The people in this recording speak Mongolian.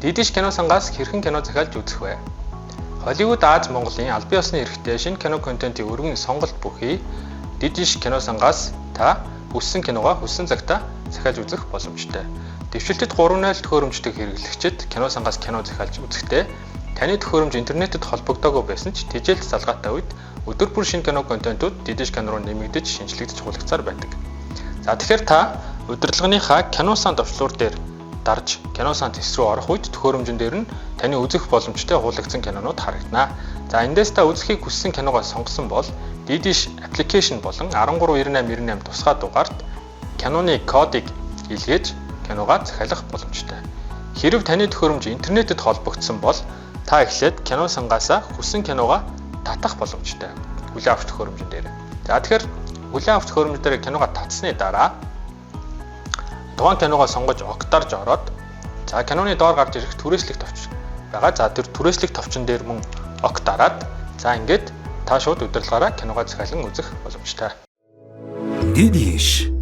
Дидиш кино сангаас хэрхэн кино захиалж үзэх вэ? Холливуд Аз Монголын албан ёсны эрхтэй шинэ кино контентын өргөн сонголт бүхий Дидиш кино сангаас та хүссэн киногоо хүссэн цагтаа захиалж үзэх боломжтой. Дэвшилтэд 3.0 төхөөрөмжтэй хэрэглэгчид кино сангаас кино захиалж үзэхдээ таны төхөөрөмж интернетэд холбогдоогүй байсан ч тэжээлт салгаатай үед өдөр бүр шинэ кино контентууд Дидиш кино руу нэмэгдэж шинжлэгдэж хулгацаар байдаг. За тэгэхээр та удирдлагынхаа кино сан товчлуур дээр дарж кино сан тэс рүү орох үед төхөөрөмжн дээр нь таны үзэх боломжтой хуулагдсан кинонууд харагдана. За эндээс та үзэхийг хүссэн киногоо сонгосон бол Didish application болон 139898 тусгай дугаард киноны кодыг илгээж киногоо захиалах боломжтой. Хэрэв таны төхөөрөмж интернетэд холбогдсон бол та эхлээд кино сангаасаа хүссэн киногоо татах боломжтой. Хүлээн авах төхөөрөмжн дээр. За тэгэхээр хүлээн авах төхөөрөмж дээр киногоо татсны дараа тухайн киногоо сонгож огтарж ороод за киноны доор гарч ирэх түрээслэх товч байгаа. За тэр түрээслэх товчон дээр мөн ог дараад за ингээд та шууд удирдлагаараа киногоо захиалан үзэх боломжтой. Didish